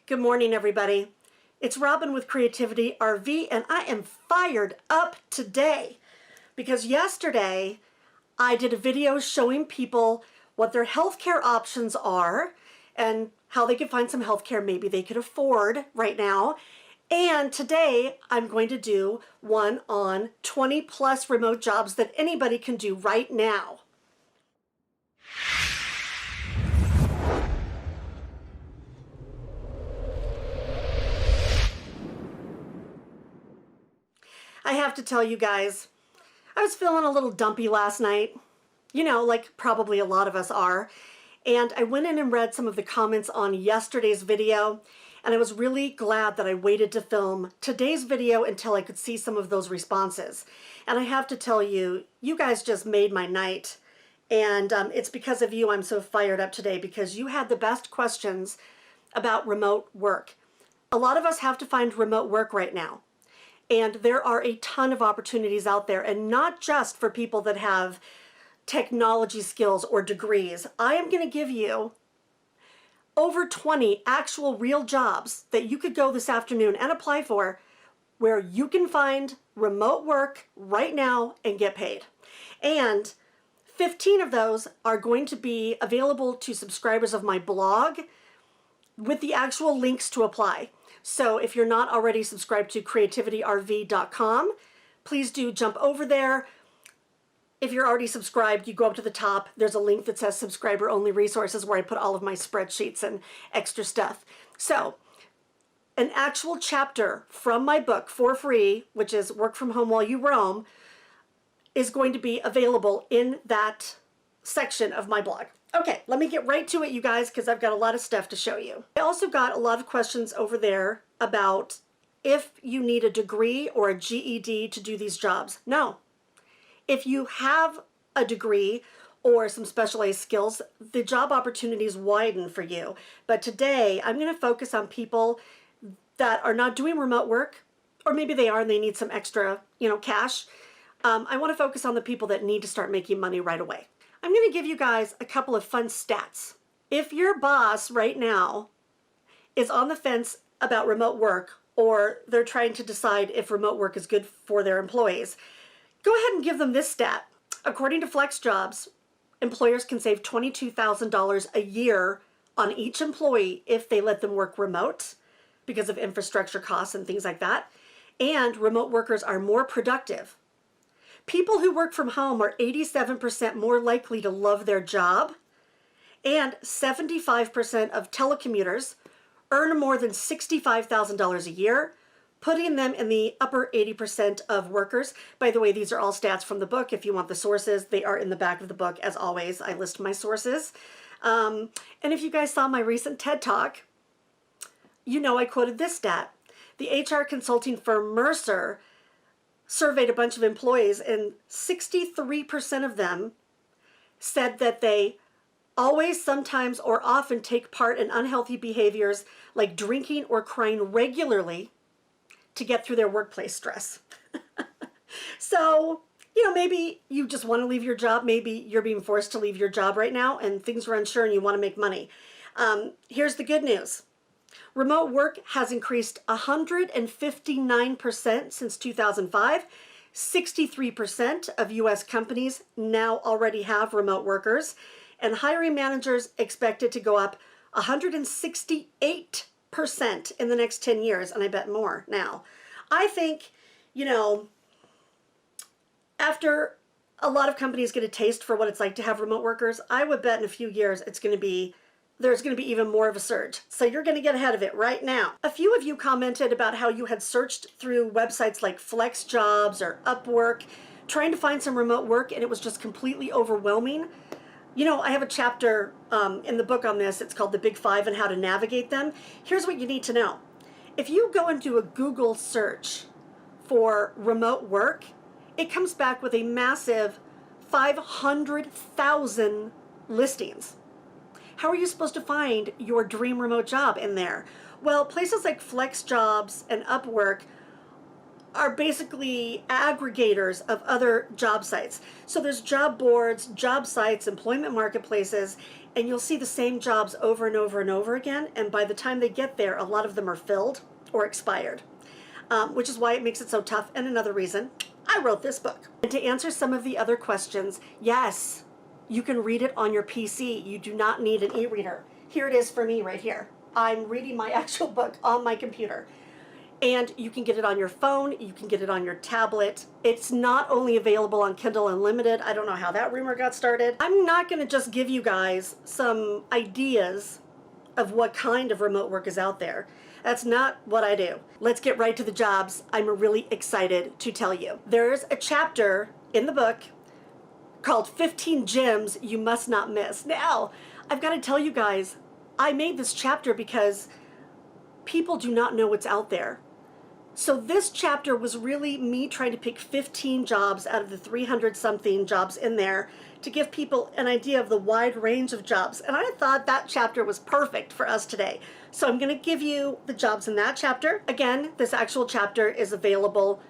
Good morning, everybody. It's Robin with Creativity RV, and I am fired up today because yesterday I did a video showing people what their healthcare options are and how they could find some healthcare maybe they could afford right now. And today I'm going to do one on 20 plus remote jobs that anybody can do right now. I have to tell you guys, I was feeling a little dumpy last night, you know, like probably a lot of us are. And I went in and read some of the comments on yesterday's video, and I was really glad that I waited to film today's video until I could see some of those responses. And I have to tell you, you guys just made my night. And it's because of you I'm so fired up today, because you had the best questions about remote work. A lot of us have to find remote work right now. And there are a ton of opportunities out there, and not just for people that have technology skills or degrees. I am going to give you over 20 actual real jobs that you could go this afternoon and apply for where you can find remote work right now and get paid. And 15 of those are going to be available to subscribers of my blog with the actual links to apply. So if you're not already subscribed to creativityrv.com, please do jump over there. If you're already subscribed, you go up to the top. There's a link that says subscriber only resources where I put all of my spreadsheets and extra stuff. So an actual chapter from my book for free, which is Work From Home While You Roam, is going to be available in that section of my blog. Okay, let me get right to it, you guys, because I've got a lot of stuff to show you. I also got a lot of questions over there about if you need a degree or a GED to do these jobs. No. If you have a degree or some specialized skills, the job opportunities widen for you. But today, I'm going to focus on people that are not doing remote work, or maybe they are and they need some extra, cash. I want to focus on the people that need to start making money right away. I'm going to give you guys a couple of fun stats. If your boss right now is on the fence about remote work, or they're trying to decide if remote work is good for their employees, go ahead and give them this stat. According to FlexJobs, employers can save $22,000 a year on each employee if they let them work remote because of infrastructure costs and things like that. And remote workers are more productive. People who work from home are 87% more likely to love their job, and 75% of telecommuters earn more than $65,000 a year, putting them in the upper 80% of workers. By the way, these are all stats from the book. If you want the sources, they are in the back of the book. As always, I list my sources. And if you guys saw my recent TED Talk, you know I quoted this stat. The HR consulting firm Mercer surveyed a bunch of employees, and 63% of them said that they always, sometimes, or often take part in unhealthy behaviors like drinking or crying regularly to get through their workplace stress. So, maybe you just want to leave your job. Maybe you're being forced to leave your job right now and things are unsure and you want to make money. Here's the good news. Remote work has increased 159% since 2005. 63% of U.S. companies now already have remote workers, and hiring managers expect it to go up 168% in the next 10 years, and I bet more now. I think, after a lot of companies get a taste for what it's like to have remote workers, I would bet in a few years there's going to be even more of a surge. So you're going to get ahead of it right now. A few of you commented about how you had searched through websites like FlexJobs or Upwork, trying to find some remote work, and it was just completely overwhelming. I have a chapter in the book on this. It's called The Big Five and How to Navigate Them. Here's what you need to know. If you go into a Google search for remote work, it comes back with a massive 500,000 listings. How are you supposed to find your dream remote job in there? Well, places like FlexJobs and Upwork are basically aggregators of other job sites. So there's job boards, job sites, employment marketplaces, and you'll see the same jobs over and over and over again, and by the time they get there, a lot of them are filled or expired, which is why it makes it so tough, and another reason I wrote this book. And to answer some of the other questions, yes, you can read it on your PC. You do not need an e-reader. Here it is for me right here. I'm reading my actual book on my computer. And you can get it on your phone, you can get it on your tablet. It's not only available on Kindle Unlimited. I don't know how that rumor got started. I'm not gonna just give you guys some ideas of what kind of remote work is out there. That's not what I do. Let's get right to the jobs. I'm really excited to tell you. There's a chapter in the book called 15 Gems You Must Not Miss. Now, I've got to tell you guys, I made this chapter because people do not know what's out there. So this chapter was really me trying to pick 15 jobs out of the 300 something jobs in there to give people an idea of the wide range of jobs. And I thought that chapter was perfect for us today. So I'm going to give you the jobs in that chapter. Again, this actual chapter is available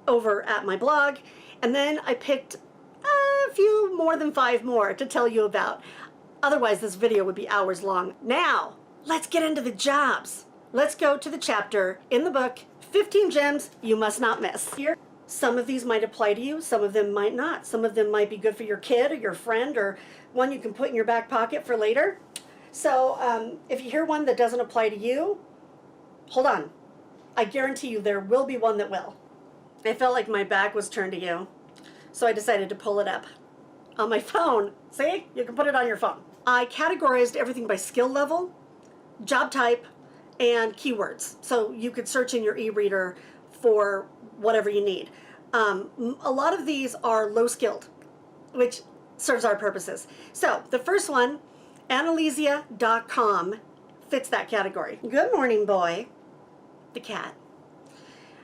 over at my blog. And then I picked a few more than 5 more to tell you about. Otherwise, this video would be hours long. Now, let's get into the jobs. Let's go to the chapter in the book, 15 Gems You Must Not Miss. Here, some of these might apply to you, some of them might not. Some of them might be good for your kid or your friend, or one you can put in your back pocket for later. So if you hear one that doesn't apply to you, hold on. I guarantee you there will be one that will. I felt like my back was turned to you, so I decided to pull it up on my phone. See? You can put it on your phone. I categorized everything by skill level, job type, and keywords. So you could search in your e-reader for whatever you need. A lot of these are low skilled, which serves our purposes. So the first one, Analysia.com, fits that category. Good morning, boy. The cat.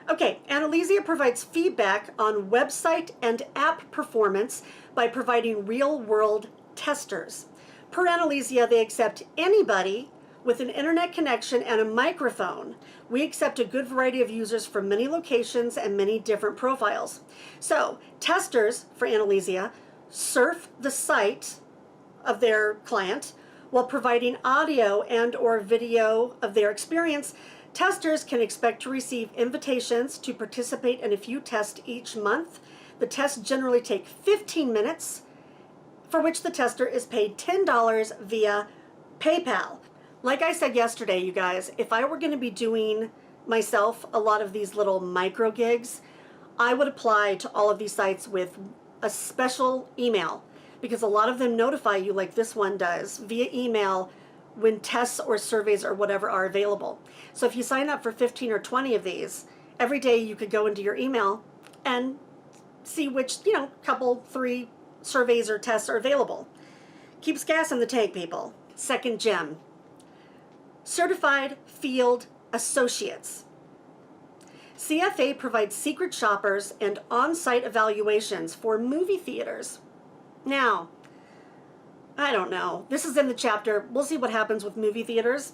Okay, Analysia provides feedback on website and app performance by providing real-world testers. Per Analysia, they accept anybody with an internet connection and a microphone. We accept a good variety of users from many locations and many different profiles. So, testers for Analysia surf the site of their client while providing audio and or video of their experience. Testers can expect to receive invitations to participate in a few tests each month. The tests generally take 15 minutes, for which the tester is paid $10 via PayPal. Like I said yesterday, you guys, if I were going to be doing myself a lot of these little micro gigs, I would apply to all of these sites with a special email, because a lot of them notify you, like this one does, via email when tests or surveys or whatever are available. So if you sign up for 15 or 20 of these, every day you could go into your email and see which, couple, 3 surveys or tests are available. Keeps gas in the tank, people. Second gem, Certified Field Associates. CFA provides secret shoppers and on-site evaluations for movie theaters. Now, I don't know. This is in the chapter. We'll see what happens with movie theaters.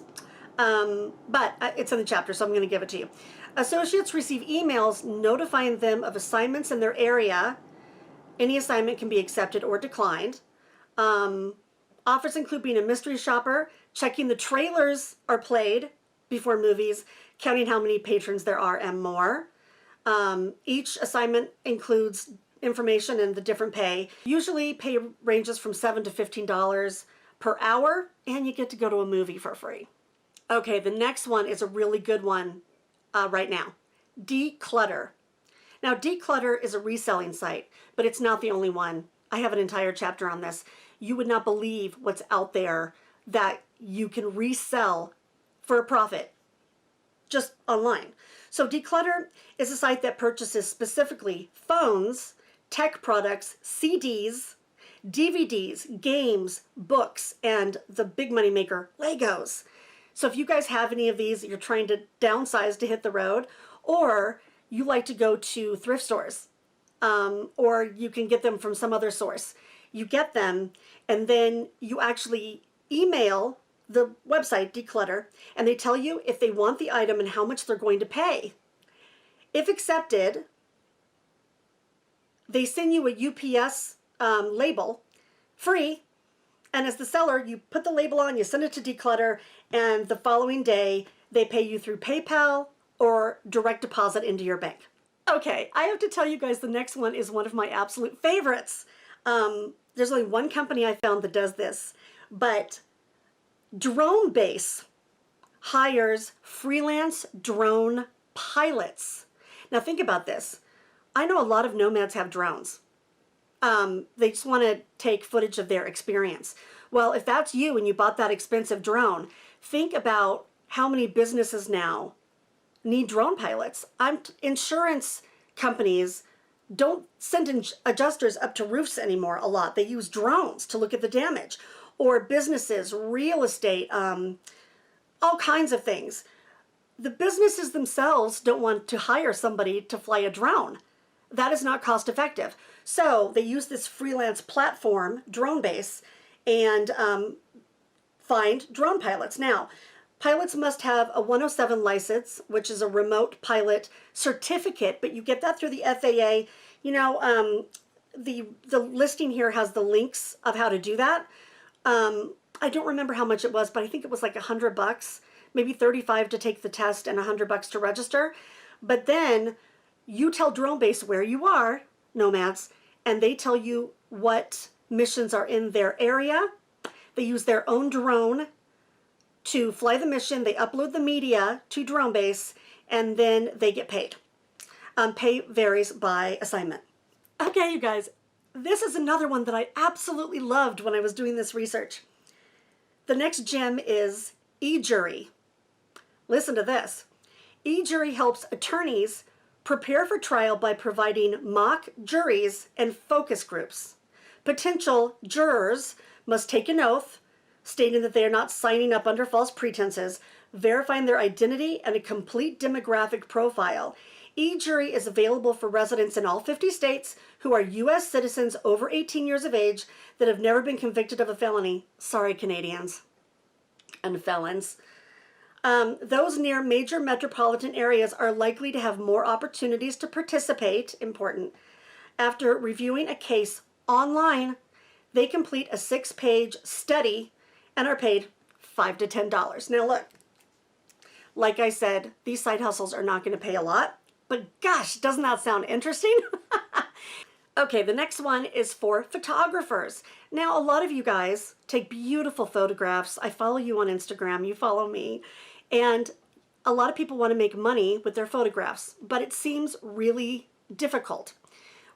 But it's in the chapter, so I'm going to give it to you. Associates receive emails notifying them of assignments in their area. Any assignment can be accepted or declined. Offers include being a mystery shopper, checking the trailers are played before movies, counting how many patrons there are, and more. Each assignment includes information and the different pay. Usually pay ranges from $7 to $15 per hour, and you get to go to a movie for free. Okay, the next one is a really good one right now. Declutter. Now, Declutter is a reselling site, but it's not the only one. I have an entire chapter on this. You would not believe what's out there that you can resell for a profit just online. So Declutter is a site that purchases specifically phones, tech products, CDs, DVDs, games, books, and the big money maker, Legos. So if you guys have any of these, you're trying to downsize to hit the road, or you like to go to thrift stores, or you can get them from some other source. You get them, and then you actually email the website, Declutter, and they tell you if they want the item and how much they're going to pay. If accepted, they send you a UPS label, free, And as the seller, you put the label on, you send it to Declutter, and the following day, they pay you through PayPal or direct deposit into your bank. Okay, I have to tell you guys, the next one is one of my absolute favorites. There's only one company I found that does this, but Drone Base hires freelance drone pilots. Now think about this. I know a lot of nomads have drones. They just want to take footage of their experience. Well, if that's you and you bought that expensive drone, think about how many businesses now need drone pilots. Insurance companies don't send adjusters up to roofs anymore a lot. They use drones to look at the damage. Or businesses, real estate, all kinds of things. The businesses themselves don't want to hire somebody to fly a drone. That is not cost effective. So they use this freelance platform, Drone Base, and find drone pilots. Now, pilots must have a 107 license, which is a remote pilot certificate, but you get that through the FAA. You know, the listing here has the links of how to do that. I don't remember how much it was, but I think it was like $100, maybe 35 to take the test and $100 to register. But then you tell Drone Base where you are, nomads, and they tell you what missions are in their area. They use their own drone to fly the mission. They upload the media to Drone Base, and then they get paid. Pay varies by assignment. Okay, you guys, this is another one that I absolutely loved when I was doing this research. The next gem is eJury. Listen to this. eJury helps attorneys prepare for trial by providing mock juries and focus groups. Potential jurors must take an oath stating that they are not signing up under false pretenses, verifying their identity and a complete demographic profile. eJury is available for residents in all 50 states who are U.S. citizens over 18 years of age that have never been convicted of a felony. Sorry, Canadians and felons. Those near major metropolitan areas are likely to have more opportunities to participate, important. After reviewing a case online, they complete a 6-page study and are paid $5 to $10. Now look, like I said, these side hustles are not going to pay a lot, but gosh, doesn't that sound interesting? Okay, the next one is for photographers. Now, a lot of you guys take beautiful photographs. I follow you on Instagram, you follow me, and a lot of people want to make money with their photographs, but it seems really difficult.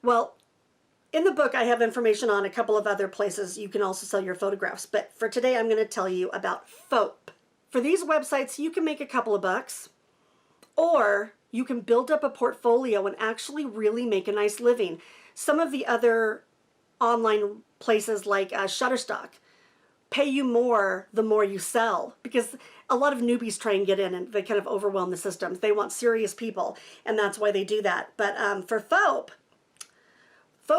Well, in the book, I have information on a couple of other places you can also sell your photographs, but for today, I'm going to tell you about FOAP. For these websites, you can make a couple of bucks, or you can build up a portfolio and actually really make a nice living. Some of the other online places like Shutterstock pay you more the more you sell, because a lot of newbies try and get in and they kind of overwhelm the systems. They want serious people, and that's why they do that. But for FOAP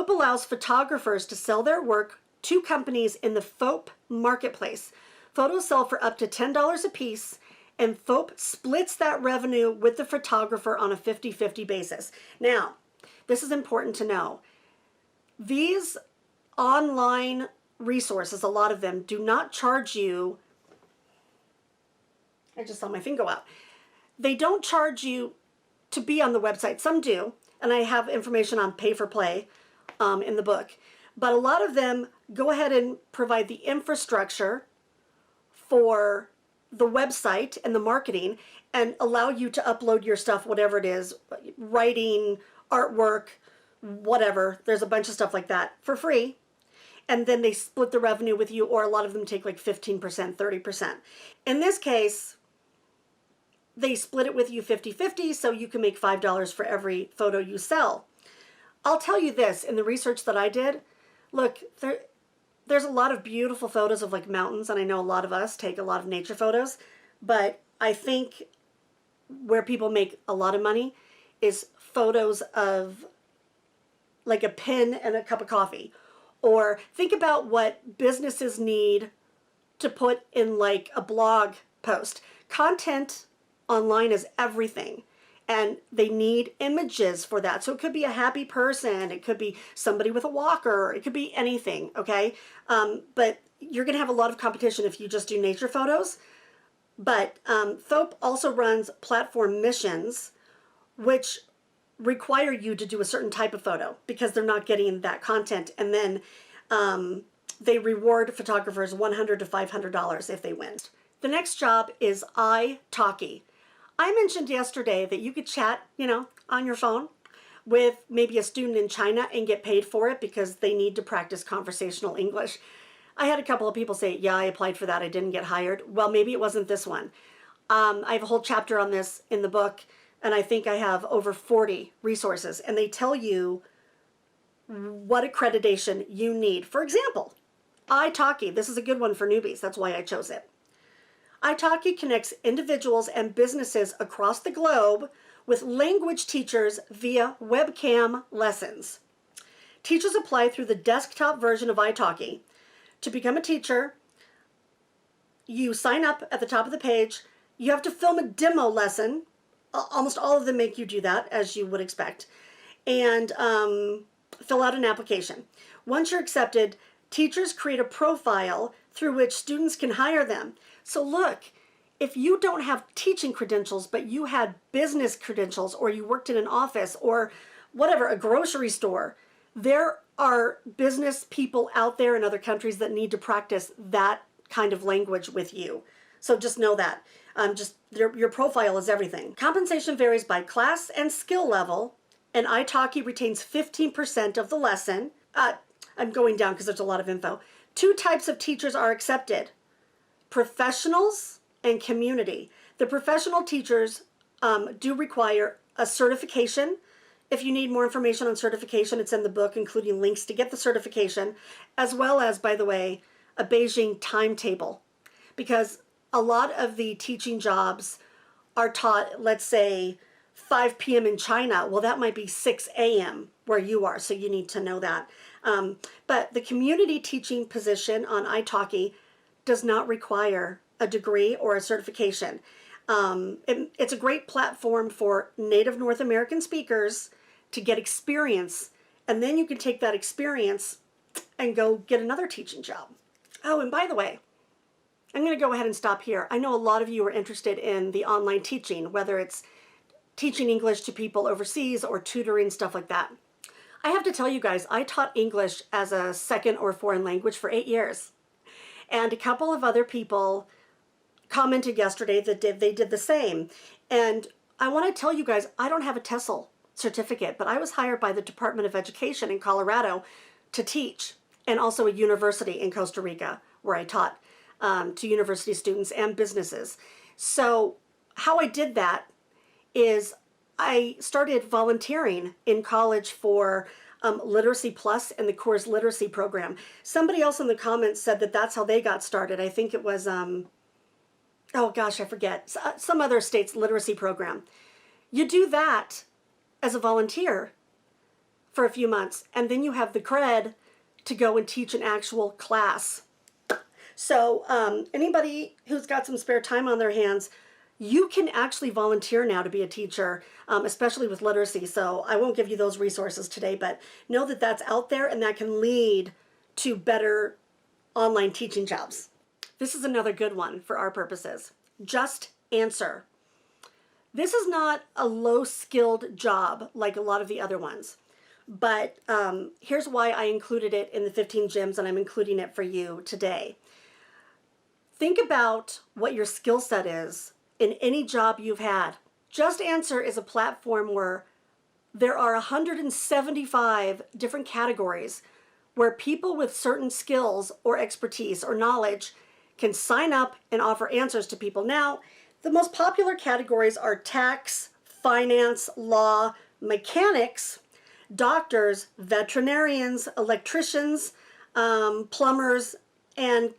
allows photographers to sell their work to companies in the FOAP marketplace. Photos sell for up to $10 a piece, and FOAP splits that revenue with the photographer on a 50-50 basis. Now, this is important to know. These online resources, a lot of them, do not charge you. I just saw my finger go out. They don't charge you to be on the website. Some do, and I have information on pay for play in the book. But a lot of them go ahead and provide the infrastructure for the website and the marketing and allow you to upload your stuff, whatever it is, writing, artwork, whatever. There's a bunch of stuff like that for free. And then they split the revenue with you, or a lot of them take like 15%, 30%. In this case, they split it with you 50-50, so you can make $5 for every photo you sell. I'll tell you this, in the research that I did, look, there's a lot of beautiful photos of like mountains, and I know a lot of us take a lot of nature photos, but I think where people make a lot of money is photos of like a pen and a cup of coffee. Or think about what businesses need to put in like a blog post. Content online is everything. and they need images for that. So it could be a happy person, it could be somebody with a walker, it could be anything, okay? But you're gonna have a lot of competition if you just do nature photos. But THOP also runs platform missions, which require you to do a certain type of photo because they're not getting that content. And then they reward photographers $100 to $500 if they win. The next job is italki. I mentioned yesterday that you could chat, on your phone with maybe a student in China and get paid for it because they need to practice conversational English. I had a couple of people say, yeah, I applied for that, I didn't get hired. Well, maybe it wasn't this one. I have a whole chapter on this in the book, and I think I have over 40 resources, and they tell you what accreditation you need. For example, italki, this is a good one for newbies, that's why I chose it. italki connects individuals and businesses across the globe with language teachers via webcam lessons. Teachers apply through the desktop version of italki. To become a teacher, you sign up at the top of the page. You have to film a demo lesson. Almost all of them make you do that, as you would expect, and fill out an application. Once you're accepted, teachers create a profile through which students can hire them. So look, if you don't have teaching credentials, but you had business credentials, or you worked in an office, or whatever, a grocery store, there are business people out there in other countries that need to practice that kind of language with you. So just know that. Your profile is everything. Compensation varies by class and skill level, and italki retains 15% of the lesson. I'm going down because there's a lot of info. 2 types of teachers are accepted: professionals and community. The professional teachers do require a certification. If you need more information on certification, it's in the book, including links to get the certification, as well as, by the way, a Beijing timetable. Because a lot of the teaching jobs are taught, let's say, 5 p.m. in China. Well, that might be 6 a.m. where you are, so you need to know that. But the community teaching position on italki does not require a degree or a certification. It's a great platform for native North American speakers to get experience, and then you can take that experience and go get another teaching job. Oh, and by the way, I'm going to go ahead and stop here. I know a lot of you are interested in the online teaching, whether it's teaching English to people overseas or tutoring, stuff like that. I have to tell you guys, I taught English as a second or foreign language for 8 years. And a couple of other people commented yesterday that they did the same. And I want to tell you guys, I don't have a TESOL certificate, but I was hired by the Department of Education in Colorado to teach, and also a university in Costa Rica where I taught to university students and businesses. So how I did that is I started volunteering in college for Literacy Plus and the Course Literacy Program. Somebody else in the comments said that that's how they got started. I think it was, oh gosh, I forget, some other state's literacy program. You do that as a volunteer for a few months, and then you have the cred to go and teach an actual class. So anybody who's got some spare time on their hands, you can actually volunteer now to be a teacher, especially with literacy. So I won't give you those resources today, but know that that's out there and that can lead to better online teaching jobs. This is another good one for our purposes. Just answer. This is not a low-skilled job like a lot of the other ones, but here's why I included it in the 15 gems, and I'm including it for you today. Think about what your skill set is in any job you've had. Just Answer is a platform where there are 175 different categories where people with certain skills or expertise or knowledge can sign up and offer answers to people. Now, the most popular categories are tax, finance, law, mechanics, doctors, veterinarians, electricians, plumbers, and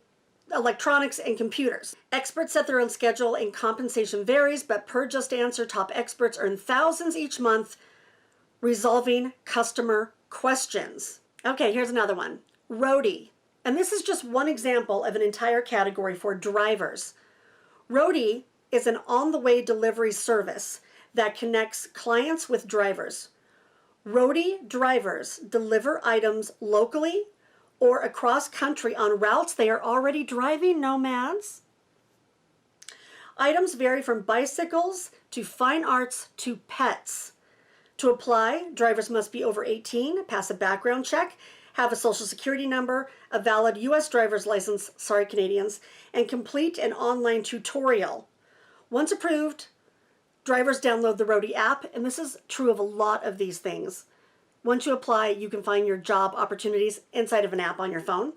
electronics and computers. Experts set their own schedule and compensation varies, but per Just Answer, top experts earn thousands each month resolving customer questions. Okay, here's another one. Roadie. And this is just one example of an entire category for drivers. Roadie is an on-the-way delivery service. that connects clients with drivers. Roadie drivers deliver items locally or across country on routes they are already driving, nomads. Items vary from bicycles to fine arts to pets. To apply, drivers must be over 18, pass a background check, have a social security number, a valid U.S. driver's license, sorry Canadians, and complete an online tutorial. Once approved, drivers download the Roadie app, and this is true of a lot of these things. Once you apply, you can find your job opportunities inside of an app on your phone.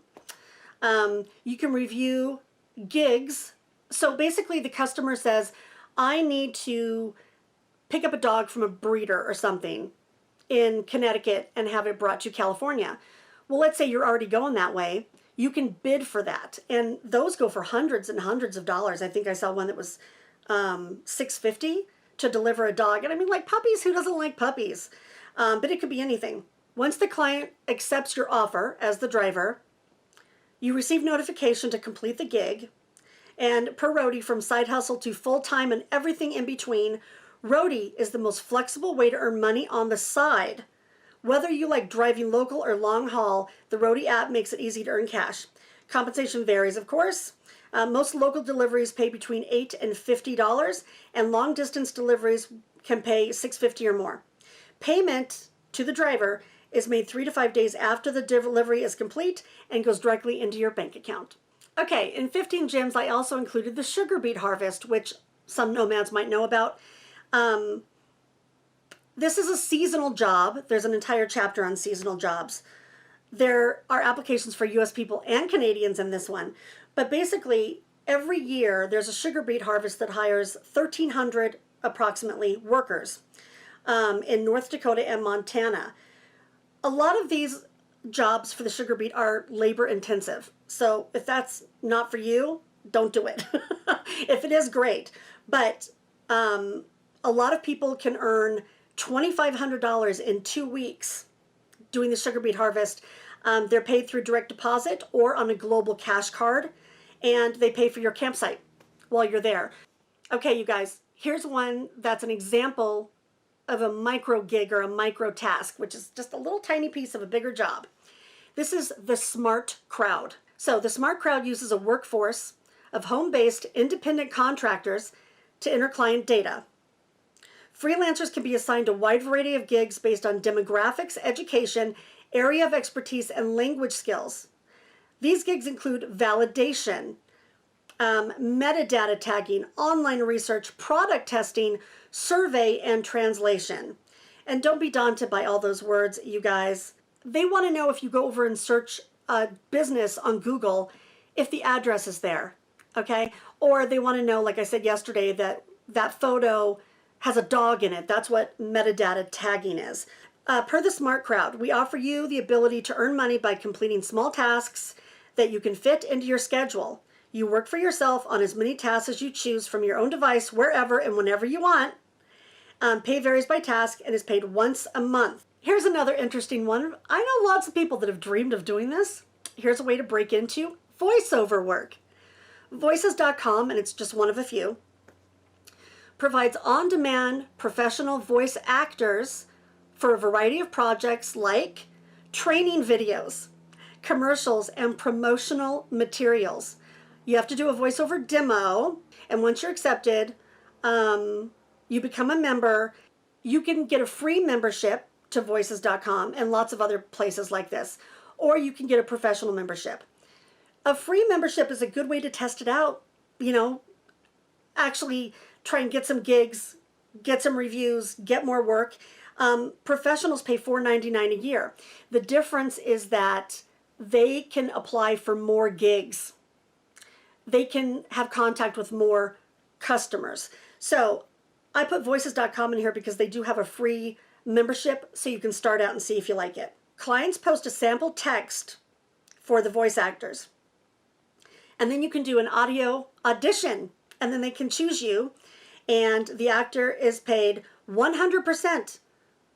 You can review gigs. So basically the customer says, I need to pick up a dog from a breeder or something in Connecticut and have it brought to California. Well, let's say you're already going that way. You can bid for that. And those go for hundreds and hundreds of dollars. I think I saw one that was $650 to deliver a dog. And I mean, like puppies, who doesn't like puppies? But it could be anything. Once the client accepts your offer as the driver, you receive notification to complete the gig. And per Roadie, from side hustle to full-time and everything in between, Roadie is the most flexible way to earn money on the side. Whether you like driving local or long haul, the Roadie app makes it easy to earn cash. Compensation varies, of course. Most local deliveries pay between $8 and $50, and long distance deliveries can pay $650 or more. Payment to the driver is made 3 to 5 days after the delivery is complete and goes directly into your bank account. Okay, in 15 gems, I also included the sugar beet harvest, which some nomads might know about. This is a seasonal job. There's an entire chapter on seasonal jobs. There are applications for U.S. people and Canadians in this one. But basically, every year, there's a sugar beet harvest that hires 1,300 approximately workers in North Dakota and Montana. A lot of these jobs for the sugar beet are labor intensive. So if that's not for you, don't do it. If it is, great. But a lot of people can earn $2,500 in 2 weeks doing the sugar beet harvest. They're paid through direct deposit or on a global cash card, and they pay for your campsite while you're there. Okay, you guys, here's one that's an example of a micro gig or a micro task, which is just a little tiny piece of a bigger job. This is the Smart Crowd. So the Smart Crowd uses a workforce of home-based independent contractors to enter client data. Freelancers can be assigned a wide variety of gigs based on demographics, education, area of expertise, and language skills. These gigs include validation, metadata tagging, online research, product testing, survey, and translation. And don't be daunted by all those words, you guys. They want to know if you go over and search a business on Google, if the address is there, okay? Or they want to know, like I said yesterday, that that photo has a dog in it. That's what metadata tagging is. Per the Smart Crowd, we offer you the ability to earn money by completing small tasks that you can fit into your schedule. You work for yourself on as many tasks as you choose from your own device, wherever and whenever you want. Pay varies by task and is paid once a month. Here's another interesting one. I know lots of people that have dreamed of doing this. Here's a way to break into voiceover work. Voices.com, and it's just one of a few, provides on-demand professional voice actors for a variety of projects like training videos, commercials, and promotional materials. You have to do a voiceover demo, and once you're accepted, you become a member. You can get a free membership to voices.com and lots of other places like this, or you can get a professional membership. A free membership is a good way to test it out, you know, actually try and get some gigs, get some reviews, get more work. Professionals pay $4.99 a year. The difference is that they can apply for more gigs. They can have contact with more customers. So I put voices.com in here because they do have a free membership, so you can start out and see if you like it. Clients post a sample text for the voice actors, and then you can do an audio audition, and then they can choose you, and the actor is paid 100%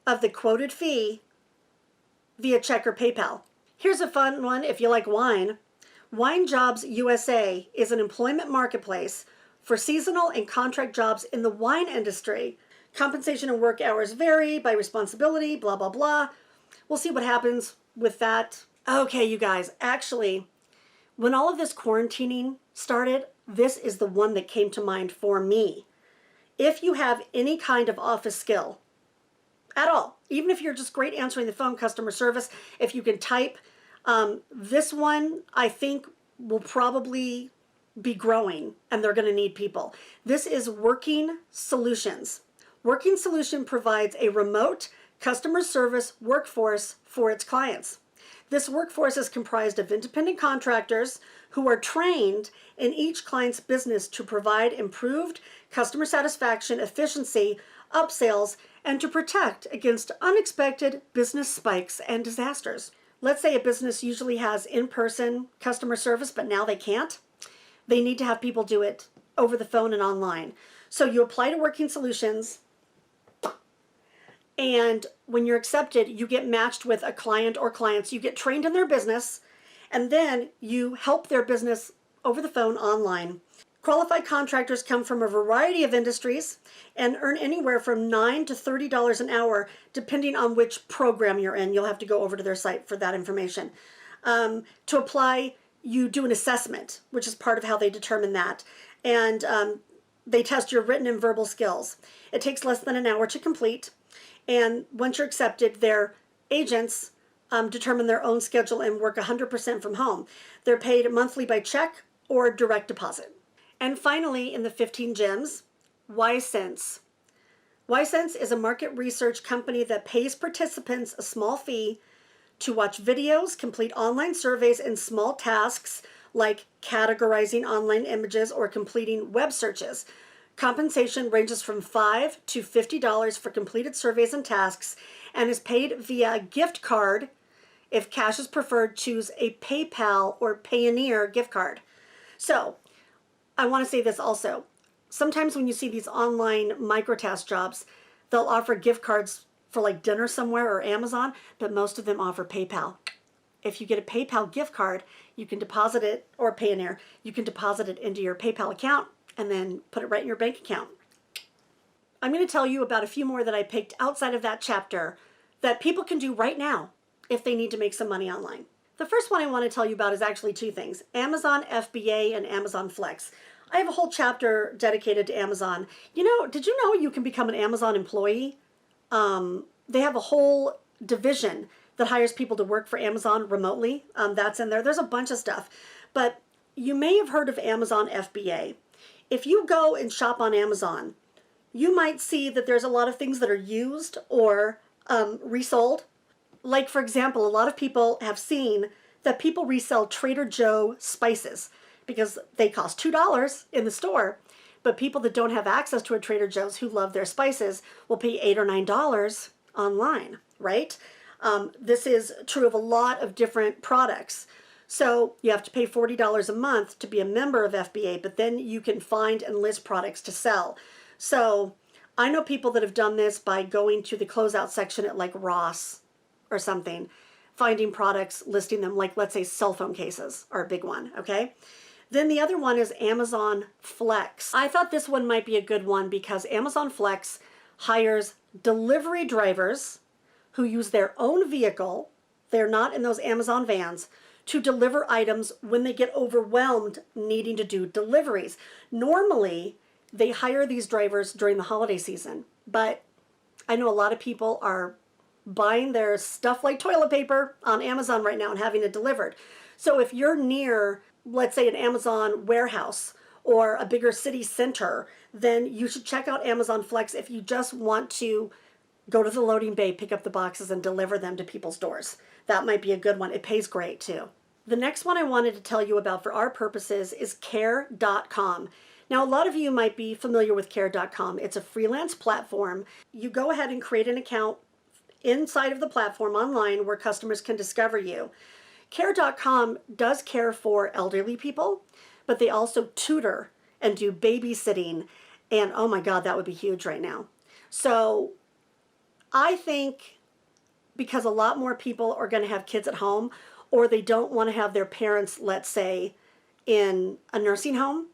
of the quoted fee via check or PayPal. Here's a fun one if you like wine. Wine Jobs USA is an employment marketplace for seasonal and contract jobs in the wine industry. Compensation and work hours vary by responsibility, blah, blah, blah. We'll see what happens with that. Okay, you guys, actually, when all of this quarantining started, this is the one that came to mind for me. If you have any kind of office skill at all, even if you're just great answering the phone, customer service, if you can type, this one I think will probably be growing and they're going to need people. This is Working Solutions. Working Solution provides a remote customer service workforce for its clients. This workforce is comprised of independent contractors who are trained in each client's business to provide improved customer satisfaction, efficiency, upsells, and to protect against unexpected business spikes and disasters. Let's say a business usually has in-person customer service, but now they can't. They need to have people do it over the phone and online. So you apply to Working Solutions, and when you're accepted, you get matched with a client or clients. You get trained in their business, and then you help their business over the phone online. Qualified contractors come from a variety of industries and earn anywhere from $9 to $30 an hour, depending on which program you're in. You'll have to go over to their site for that information. To apply, you do an assessment, which is part of how they determine that. And they test your written and verbal skills. It takes less than an hour to complete. And once you're accepted, their agents determine their own schedule and work 100% from home. They're paid monthly by check or direct deposit. And finally, in the 15 gems, Ysense. Ysense is a market research company that pays participants a small fee to watch videos, complete online surveys, and small tasks like categorizing online images or completing web searches. Compensation ranges from $5 to $50 for completed surveys and tasks and is paid via gift card. If cash is preferred, choose a PayPal or Payoneer gift card. So, I want to say this also. Sometimes when you see these online microtask jobs, they'll offer gift cards for like dinner somewhere or Amazon, but most of them offer PayPal. If you get a PayPal gift card, you can deposit it, or Payoneer, you can deposit it into your PayPal account and then put it right in your bank account. I'm going to tell you about a few more that I picked outside of that chapter that people can do right now if they need to make some money online. The first one I want to tell you about is actually two things: Amazon FBA and Amazon Flex. I have a whole chapter dedicated to Amazon. You know, did you know you can become an Amazon employee? They have a whole division that hires people to work for Amazon remotely. That's in there. There's a bunch of stuff. But you may have heard of Amazon FBA. If you go and shop on Amazon, you might see that there's a lot of things that are used or resold. Like, for example, a lot of people have seen that people resell Trader Joe spices because they cost $2 in the store. But people that don't have access to a Trader Joe's who love their spices will pay $8 or $9 online, right? This is true of a lot of different products. So you have to pay $40 a month to be a member of FBA, but then you can find and list products to sell. So I know people that have done this by going to the closeout section at like Ross or something, finding products, listing them, like let's say cell phone cases are a big one, okay? Then the other one is Amazon Flex. I thought this one might be a good one because Amazon Flex hires delivery drivers who use their own vehicle, they're not in those Amazon vans, to deliver items when they get overwhelmed needing to do deliveries. Normally, they hire these drivers during the holiday season, but I know a lot of people are buying their stuff like toilet paper on Amazon right now and having it delivered. So if you're near, let's say, an Amazon warehouse or a bigger city center, then you should check out Amazon Flex if you just want to go to the loading bay, pick up the boxes, and deliver them to people's doors. That might be a good one. It pays great too. The next one I wanted to tell you about for our purposes is Care.com. Now, a lot of you might be familiar with Care.com. It's a freelance platform. You go ahead and create an account inside of the platform online where customers can discover you. Care.com does care for elderly people, but they also tutor and do babysitting. And oh my God, that would be huge right now. So I think because a lot more people are going to have kids at home, or they don't want to have their parents, let's say, in a nursing home,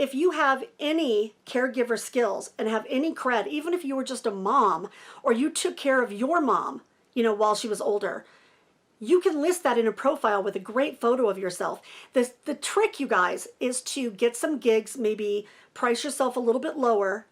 if you have any caregiver skills and have any cred, even if you were just a mom or you took care of your mom, while she was older, you can list that in a profile with a great photo of yourself. The trick, you guys, is to get some gigs, maybe price yourself a little bit lower,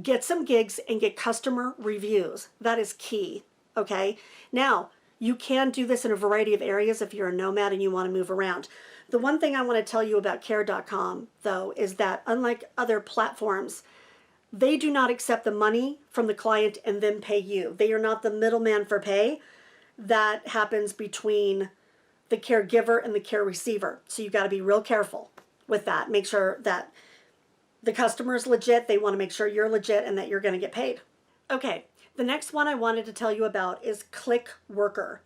get some gigs and get customer reviews. That is key, okay? Now, you can do this in a variety of areas if you're a nomad and you want to move around. The one thing I want to tell you about care.com, though, is that unlike other platforms, they do not accept the money from the client and then pay you. They are not the middleman for pay. That happens between the caregiver and the care receiver. So you've got to be real careful with that. Make sure that the customer is legit. They want to make sure you're legit and that you're going to get paid. Okay, the next one I wanted to tell you about is ClickWorker.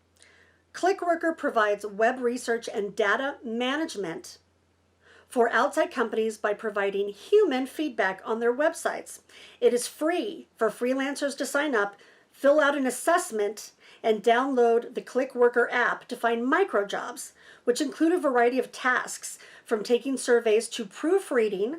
ClickWorker provides web research and data management for outside companies by providing human feedback on their websites. It is free for freelancers to sign up, fill out an assessment, and download the ClickWorker app to find micro jobs, which include a variety of tasks from taking surveys to proofreading,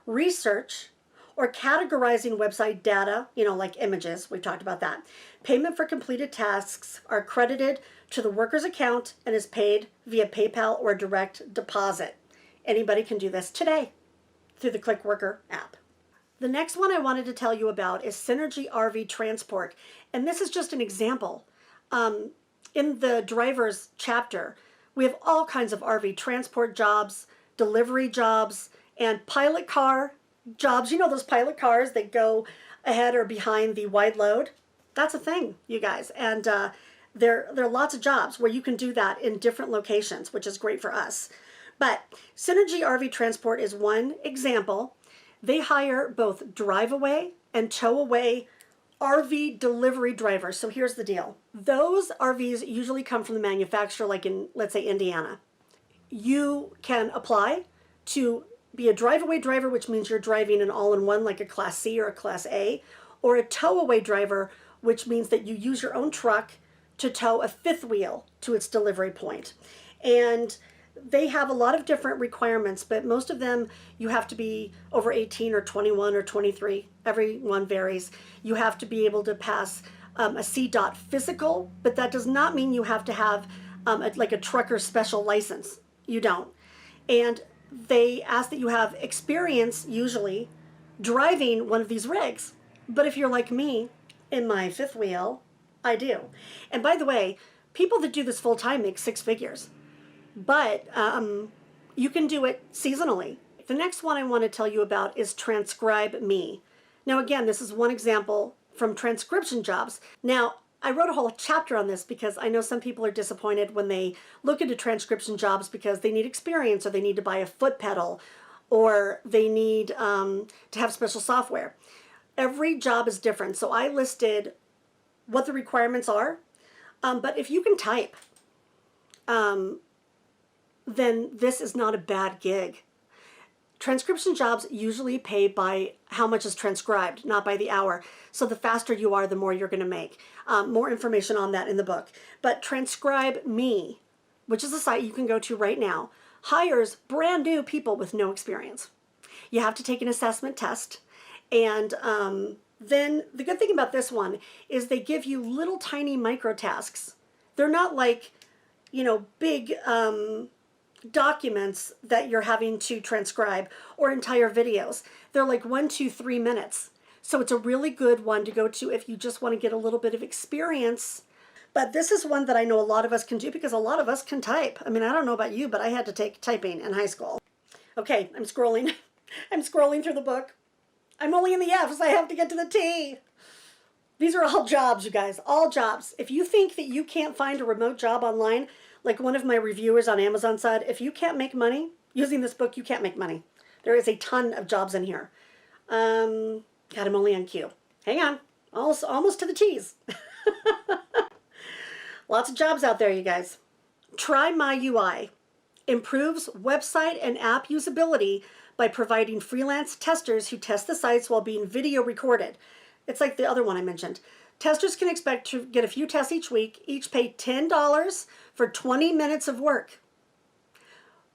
research, or categorizing website data, like images. We talked about that. Payment for completed tasks are credited to the worker's account and is paid via PayPal or direct deposit. Anybody can do this today through the ClickWorker app. The next one I wanted to tell you about is Synergy RV Transport. And this is just an example. In the driver's chapter, we have all kinds of RV transport jobs, delivery jobs, and pilot car jobs. Those pilot cars that go ahead or behind the wide load? That's a thing, you guys. And there are lots of jobs where you can do that in different locations, which is great for us. But Synergy RV Transport is one example. They hire both drive-away and tow-away RV delivery drivers. So here's the deal. Those RVs usually come from the manufacturer, like in, let's say, Indiana. You can apply to be a drive-away driver, which means you're driving an all-in-one, like a Class C or a Class A, or a tow-away driver, which means that you use your own truck to tow a fifth wheel to its delivery point. And they have a lot of different requirements, but most of them you have to be over 18 or 21 or 23. Everyone varies. You have to be able to pass a CDOT physical, but that does not mean you have to have like a trucker special license. You don't. And they ask that you have experience, usually, driving one of these rigs. But if you're like me, in my fifth wheel, I do. And by the way, people that do this full time make six figures. But you can do it seasonally. The next one I want to tell you about is Transcribe Me. Now again, this is one example from transcription jobs. Now, I wrote a whole chapter on this because I know some people are disappointed when they look into transcription jobs because they need experience or they need to buy a foot pedal or they need to have special software. Every job is different. So I listed what the requirements are. But if you can type, then this is not a bad gig. Transcription jobs usually pay by how much is transcribed, not by the hour. So the faster you are, the more you're going to make. More information on that in the book. But Transcribe Me, which is a site you can go to right now, hires brand new people with no experience. You have to take an assessment test. And then the good thing about this one is they give you little tiny micro tasks. They're not like, big documents that you're having to transcribe or entire videos. They're like 1, 2, 3 minutes. So it's a really good one to go to if you just want to get a little bit of experience. But this is one that I know a lot of us can do because a lot of us can type. I mean, I don't know about you, but I had to take typing in high school. Okay, I'm scrolling. I'm scrolling through the book. I'm only in the F's. I have to get to the T. These are all jobs, you guys, all jobs. If you think that you can't find a remote job online, like one of my reviewers on Amazon said, if you can't make money using this book, you can't make money. There is a ton of jobs in here. God, I'm only on cue. Hang on, almost to the T's. Lots of jobs out there, you guys. Try My UI improves website and app usability by providing freelance testers who test the sites while being video recorded. It's like the other one I mentioned. Testers can expect to get a few tests each week, each pay $10 for 20 minutes of work.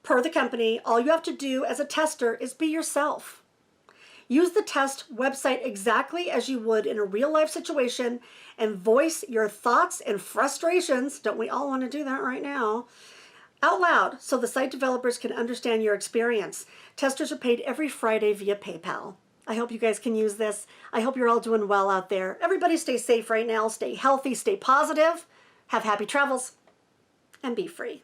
Per the company, all you have to do as a tester is be yourself. Use the test website exactly as you would in a real-life situation and voice your thoughts and frustrations, don't we all want to do that right now, out loud so the site developers can understand your experience. Testers are paid every Friday via PayPal. I hope you guys can use this. I hope you're all doing well out there. Everybody stay safe right now. Stay healthy, stay positive, have happy travels, and be free.